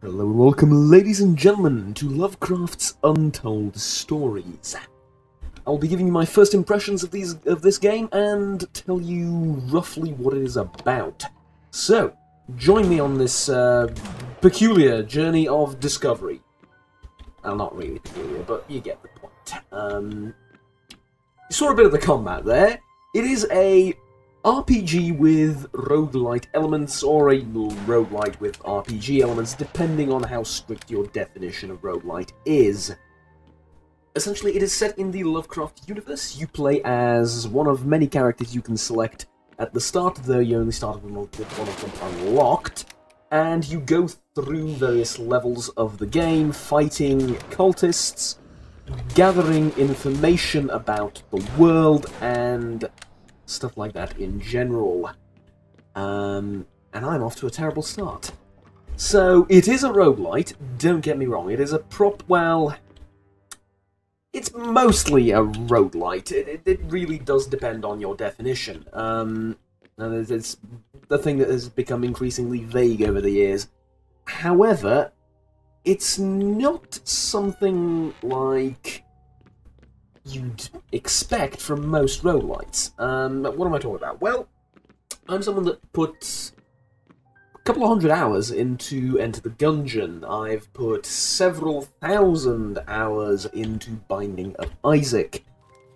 Hello and welcome, ladies and gentlemen, to Lovecraft's Untold stories. I'll be giving you my first impressions of this game and tell you roughly what it is about. So, join me on this peculiar journey of discovery. Well, not really peculiar, but you get the point. You saw a bit of the combat there. It is a RPG with roguelite elements, or a roguelite with RPG elements, depending on how strict your definition of roguelite is. Essentially, it is set in the Lovecraft universe. You play as one of many characters you can select at the start, though you only start with one of them unlocked, and you go through various levels of the game, fighting cultists, gathering information about the world, and stuff like that in general. And I'm off to a terrible start. So, it is a roguelite, don't get me wrong. It is a well, it's mostly a roguelite. It really does depend on your definition. And it's the thing that has become increasingly vague over the years. However, it's not something like you'd expect from most roguelites. What am I talking about? Well, I'm someone that puts a couple of hundred hours into Enter the Gungeon. I've put several thousand hours into Binding of Isaac,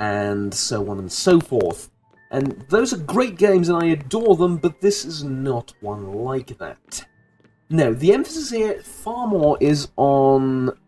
and so on and so forth. And those are great games and I adore them, but this is not one like that. No, the emphasis here far more is on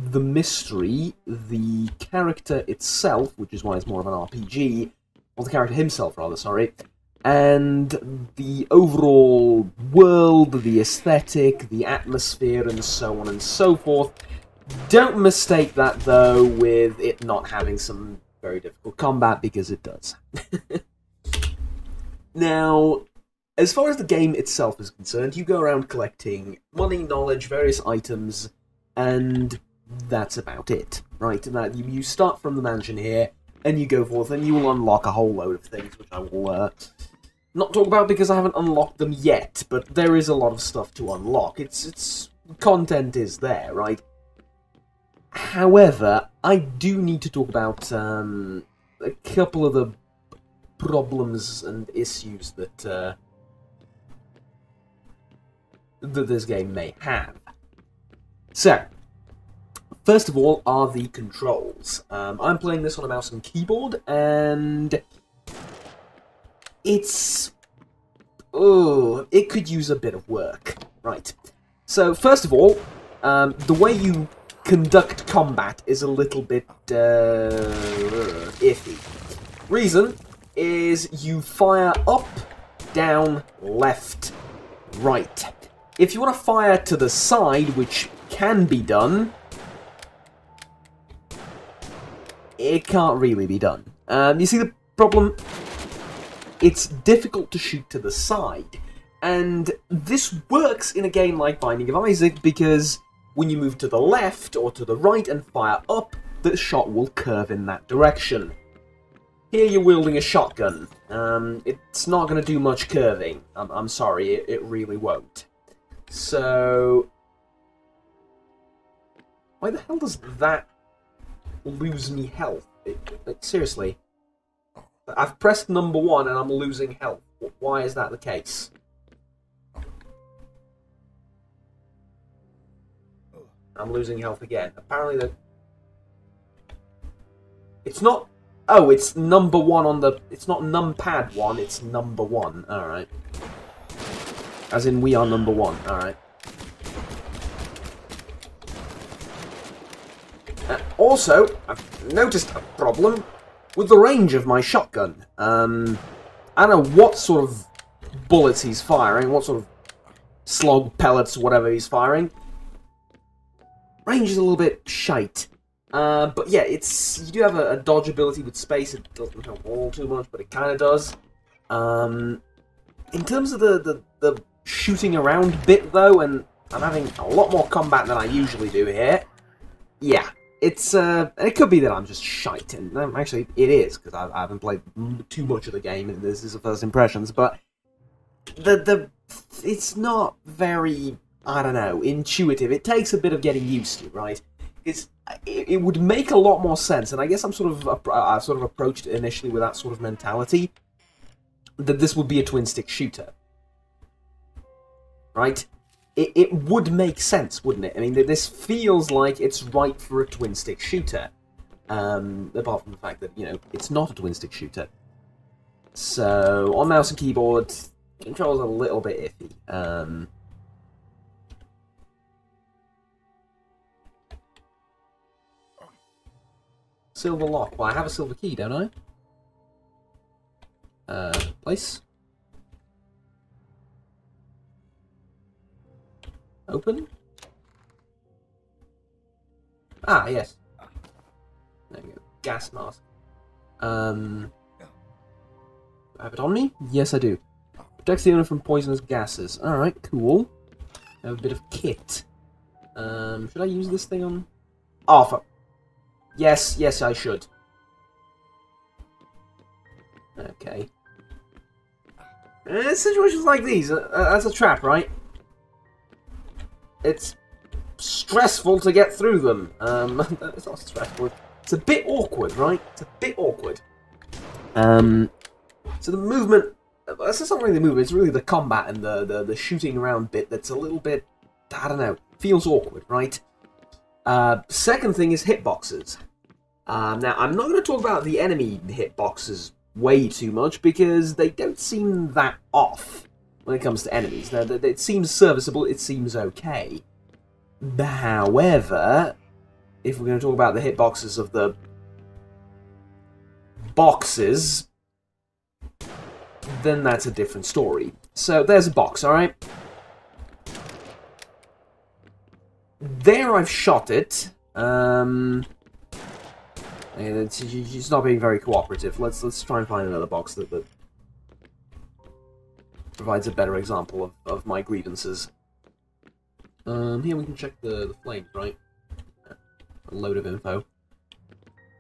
the mystery, the character itself, which is why it's more of an RPG, or the character himself, rather, sorry, and the overall world, the aesthetic, the atmosphere, and so on and so forth. Don't mistake that, though, with it not having some very difficult combat, because it does. Now, as far as the game itself is concerned, you go around collecting money, knowledge, various items, and that's about it, right? And you start from the mansion here, and you go forth, and you will unlock a whole load of things, which I will not talk about because I haven't unlocked them yet, but there is a lot of stuff to unlock. It's content is there, right? However, I do need to talk about a couple of the problems and issues that that this game may have. So, first of all are the controls. I'm playing this on a mouse and keyboard, and it's... oh, it could use a bit of work. Right. So, first of all, the way you conduct combat is a little bit iffy. Reason is you fire up, down, left, right. If you want to fire to the side, which can be done, it can't really be done. You see the problem? It's difficult to shoot to the side. And this works in a game like Binding of Isaac because when you move to the left or to the right and fire up, the shot will curve in that direction. Here you're wielding a shotgun. It's not going to do much curving. I'm sorry, it really won't. So... why the hell does that lose me health? Seriously. I've pressed number 1 and I'm losing health. Why is that the case? I'm losing health again. Apparently it's not... oh, it's number 1 on the... it's not numpad 1, it's number 1. Alright. As in, we are number 1. Alright. Also, I've noticed a problem with the range of my shotgun. I don't know what sort of bullets he's firing, what sort of slug, pellets, whatever he's firing. Range is a little bit shite. But yeah, you do have a dodge ability with space. It doesn't help all too much, but it kind of does. In terms of the shooting around bit, though, and I'm having a lot more combat than I usually do here, yeah, it could be that I'm just shite, and actually it is, because I haven't played too much of the game, and this is the first impressions, but it's not very I don't know, intuitive. It takes a bit of getting used to, right? It would make a lot more sense, and I guess I'm sort of approached it initially with that sort of mentality, that this would be a twin-stick shooter. Right? It would make sense, wouldn't it? I mean, this feels like it's right for a twin-stick shooter. Apart from the fact that, you know, it's not a twin-stick shooter. So, on mouse and keyboard, control's a little bit iffy. Silver lock. Well, I have a silver key, don't I? Place. Open. Ah, yes. There we go. Gas mask. I have it on me? Yes, I do. Protects the owner from poisonous gases. Alright, cool. I have a bit of kit. Should I use this thing on... Oh, fuck. Yes, yes, I should. Okay. Situations like these, that's a trap, right? It's stressful to get through them. It's not stressful. It's a bit awkward, right? It's a bit awkward. So the movement... It's not really the movement, it's really the combat and the shooting around bit that's a little bit... I don't know. Feels awkward, right? Second thing is hitboxes. Now, I'm not going to talk about the enemy hitboxes way too much, because they don't seem that off when it comes to enemies. Now, it seems serviceable, it seems okay. However, if we're going to talk about the hitboxes of the boxes, then that's a different story. So, there's a box, alright? There I've shot it. It's not being very cooperative. Let's try and find another box that provides a better example of my grievances. Here we can check the flames, right? A load of info.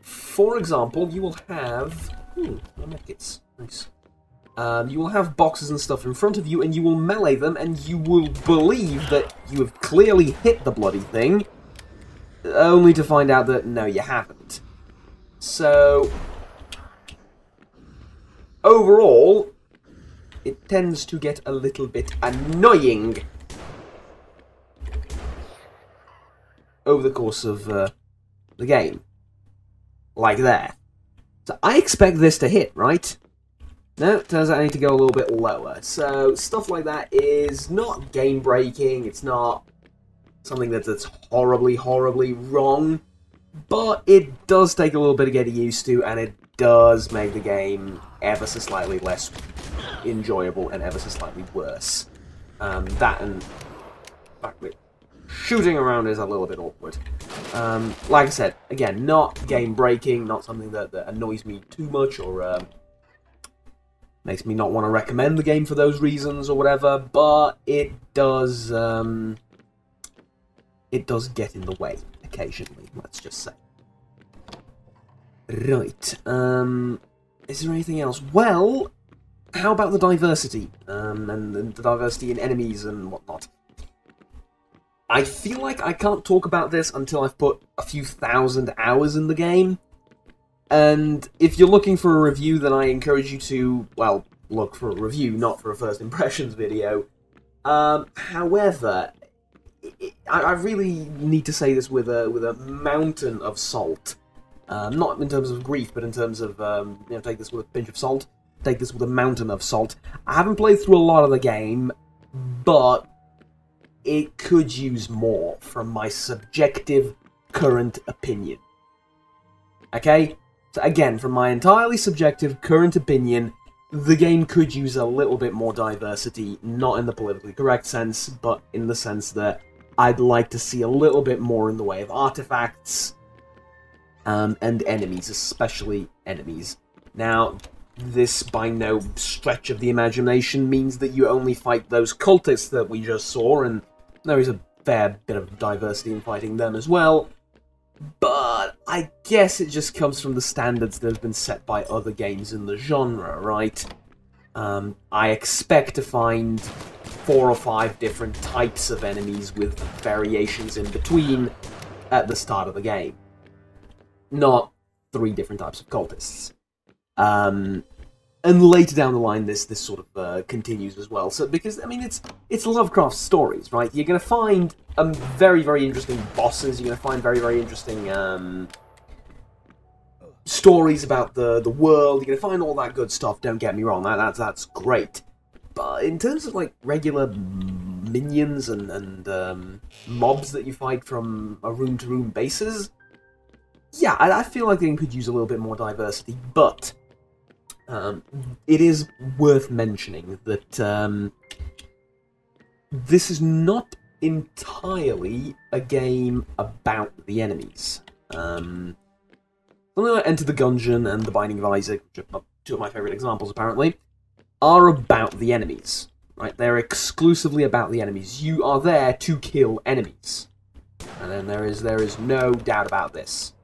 For example, you will have... medkits. Nice. You will have boxes and stuff in front of you, and you will melee them, and you will believe that you have clearly hit the bloody thing, only to find out that, no, you haven't. So, overall, it tends to get a little bit annoying over the course of the game. Like that. So, I expect this to hit, right? No, turns out I need to go a little bit lower. So, stuff like that is not game-breaking, it's not something that's horribly, horribly wrong, but it does take a little bit of getting used to, and it does make the game ever so slightly less enjoyable and ever so slightly worse. That and shooting around is a little bit awkward. Like I said, again, not game-breaking, not something that annoys me too much or makes me not want to recommend the game for those reasons or whatever, but it does get in the way occasionally, let's just say. Right, is there anything else? Well, how about the diversity, and the diversity in enemies and whatnot? I feel like I can't talk about this until I've put a few thousand hours in the game, and if you're looking for a review, then I encourage you to, well, look for a review, not for a first impressions video. However, I really need to say this with a mountain of salt. Not in terms of grief, but in terms of, you know, take this with a pinch of salt. Take this with a mountain of salt. I haven't played through a lot of the game, but it could use more from my subjective current opinion. Okay? So again, from my entirely subjective current opinion, the game could use a little bit more diversity, not in the politically correct sense, but in the sense that I'd like to see a little bit more in the way of artifacts, and enemies, especially enemies. Now, this by no stretch of the imagination means that you only fight those cultists that we just saw, and there is a fair bit of diversity in fighting them as well, but I guess it just comes from the standards that have been set by other games in the genre, right? I expect to find 4 or 5 different types of enemies with variations in between at the start of the game. Not 3 different types of cultists. And later down the line, this sort of continues as well. So, because I mean, it's Lovecraft stories, right? You're going to find very, very interesting bosses. You're going to find very, very interesting stories about the world. You're going to find all that good stuff. Don't get me wrong, that's great. But in terms of like regular minions and mobs that you fight from a room-to-room basis, yeah, I feel like the game could use a little bit more diversity, but it is worth mentioning that this is not entirely a game about the enemies. Something like Enter the Gungeon and The Binding of Isaac, which are 2 of my favourite examples apparently, are about the enemies. Right? They're exclusively about the enemies. You are there to kill enemies. And then there is no doubt about this.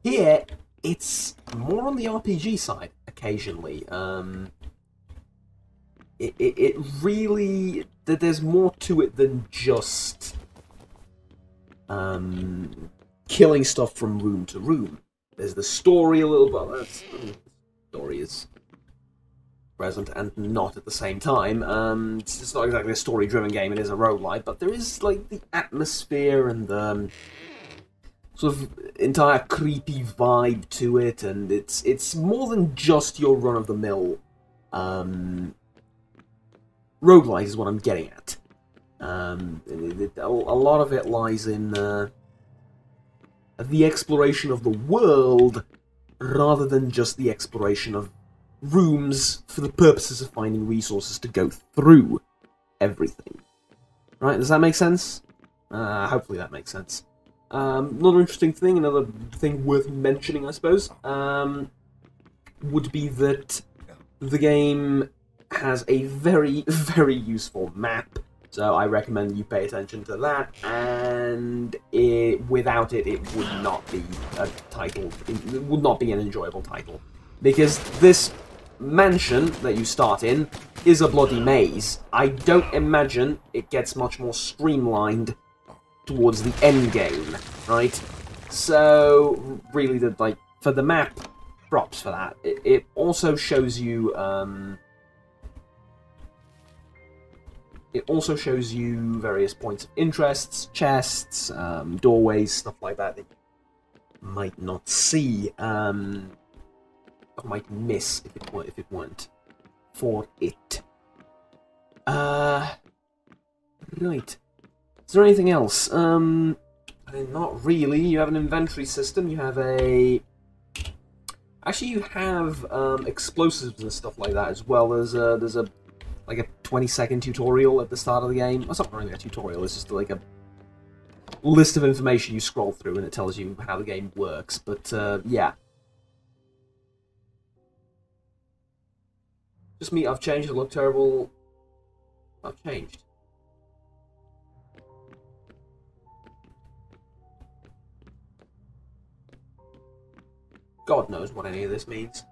Here, it's more on the RPG side, occasionally. It really... There's more to it than just killing stuff from room to room. There's the story a little bit. The story is present and not at the same time. It's not exactly a story-driven game, it is a roguelite, but there is like the atmosphere and the sort of entire creepy vibe to it, and it's more than just your run-of-the-mill roguelite is what I'm getting at. A lot of it lies in the exploration of the world rather than just the exploration of rooms for the purposes of finding resources to go through everything. Right, does that make sense? Hopefully that makes sense. Another interesting thing, another thing worth mentioning, I suppose, would be that the game has a very, very useful map, so I recommend you pay attention to that, and without it, it would not be a title, it would not be an enjoyable title. Because this mansion that you start in is a bloody maze. I don't imagine it gets much more streamlined towards the end game, right? So, really, for the map, props for that. It also shows you, various points of interests, chests, doorways, stuff like that you might not see, or might miss if it weren't for it. Right. Is there anything else? Not really. You have an inventory system. You have a... Actually, you have explosives and stuff like that as well. There's a like a 20-second tutorial at the start of the game. It's not really a tutorial. It's just like a list of information you scroll through, and it tells you how the game works. But yeah. Just me. I've changed. It looked terrible. I've changed. God knows what any of this means.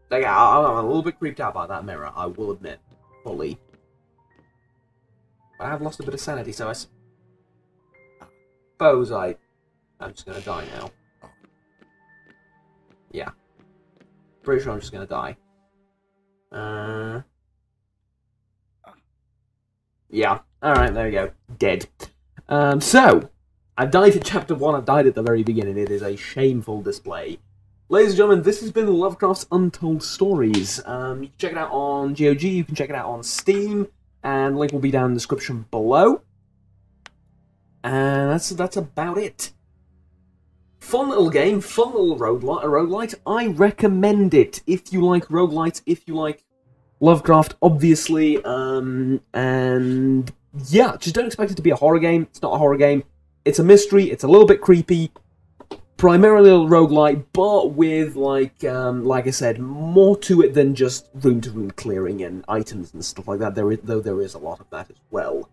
Like, I'm a little bit creeped out by that mirror, I will admit, fully. But I have lost a bit of sanity, so I suppose I'm just gonna die now. Yeah. Pretty sure I'm just gonna die. Yeah. Alright, there we go. Dead. So, I've died at Chapter 1, I've died at the very beginning. It is a shameful display. Ladies and gentlemen, this has been Lovecraft's Untold Stories. You can check it out on GOG, you can check it out on Steam, and the link will be down in the description below. And that's about it. Fun little game, fun little roguelite. I recommend it if you like roguelites, if you like Lovecraft, obviously, and yeah, just don't expect it to be a horror game. It's not a horror game. It's a mystery, it's a little bit creepy, primarily a roguelite, but with, like I said, more to it than just room-to-room clearing and items and stuff like that, though there is a lot of that as well.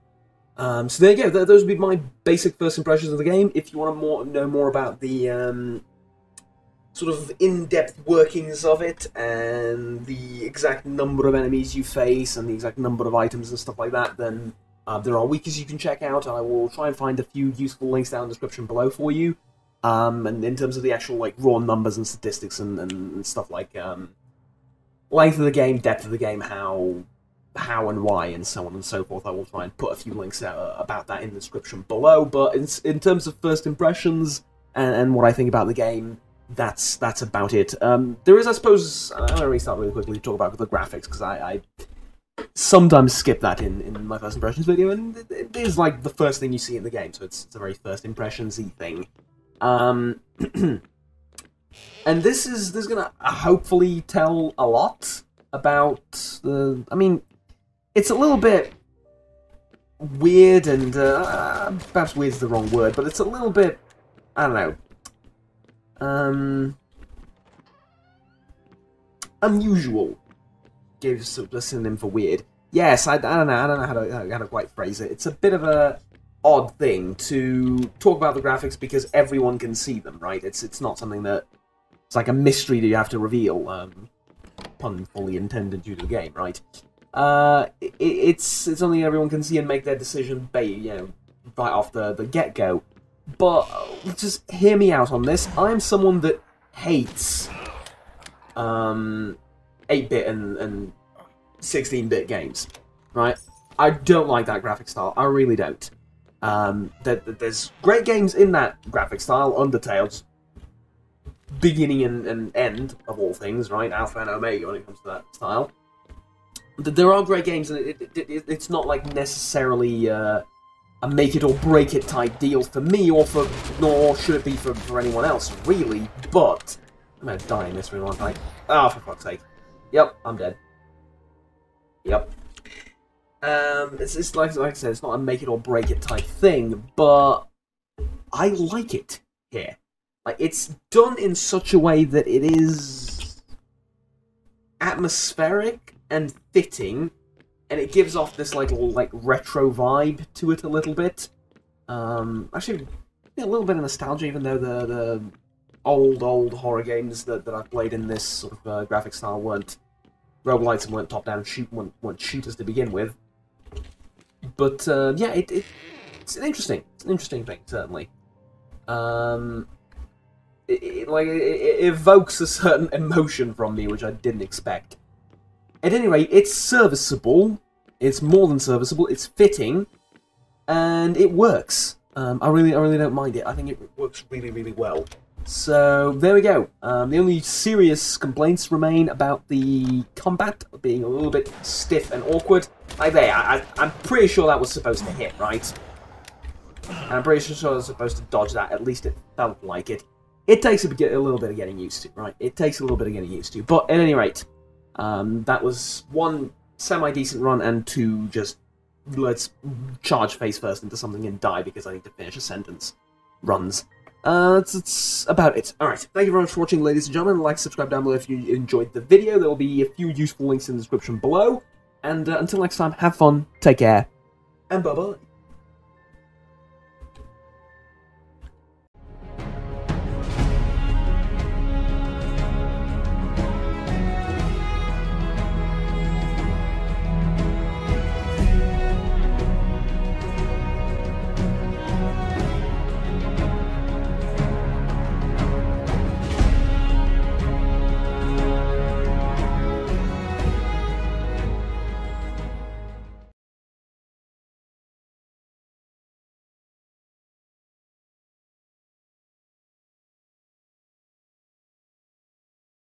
So there you go, those would be my basic first impressions of the game. If you want to know more about the sort of in-depth workings of it, and the exact number of enemies you face, and the exact number of items and stuff like that, then there are wikis you can check out. I will try and find a few useful links down in the description below for you. And in terms of the actual like raw numbers and statistics and stuff like length of the game, depth of the game, how and why, and so on and so forth, I will try and put a few links out about that in the description below. But in terms of first impressions and what I think about the game, that's about it. There is, I suppose, I'm going to restart really quickly to talk about the graphics, because I sometimes skip that in my first impressions video, and it is like the first thing you see in the game, so it's a very first impressions-y thing. And this is going to hopefully tell a lot about the... I mean, it's a little bit weird, and perhaps weird's the wrong word, but it's a little bit, I don't know, unusual. Gives a synonym for weird. Yes, I don't know how to quite phrase it. It's a bit of a odd thing to talk about the graphics because everyone can see them, right? It's not something that it's like a mystery that you have to reveal. Pun fully intended due to the game, right? It's something everyone can see and make their decision, right off the get-go. But just hear me out on this. I'm someone that hates 8-bit and 16-bit games, right? I don't like that graphic style. I really don't. There's great games in that graphic style. Undertale's beginning and end of all things, right? Alpha and Omega when it comes to that style. There are great games, and it's not like necessarily a make it or break it type deal for me, nor should it be for anyone else, really. But I'm gonna die in this really long time. Oh, for fuck's sake! Yep, I'm dead. Yep. It's like I said, it's not a make it or break it type thing, but I like it here. Like, it's done in such a way that it is atmospheric and fitting, and it gives off this like retro vibe to it a little bit. Actually, a little bit of nostalgia, even though the old horror games that I've played in this sort of graphic style weren't roguelites and weren't top-down weren't shooters to begin with. But yeah, it's an interesting thing, certainly. It evokes a certain emotion from me, which I didn't expect. At any rate, it's serviceable. It's more than serviceable. It's fitting, and it works. I really don't mind it. I think it works really well. So there we go. The only serious complaints remain about the combat being a little bit stiff and awkward. Like there, I'm pretty sure that was supposed to hit, right? And I'm pretty sure I was supposed to dodge that. At least it felt like it. It takes a little bit of getting used to, right? It takes a little bit of getting used to. But at any rate, that was one semi-decent run, and two just let's charge face first into something and die because I need to finish a sentence runs. That's about it. Alright, thank you very much for watching, ladies and gentlemen. Like, subscribe down below if you enjoyed the video. There will be a few useful links in the description below. And until next time, have fun, take care, and bye-bye.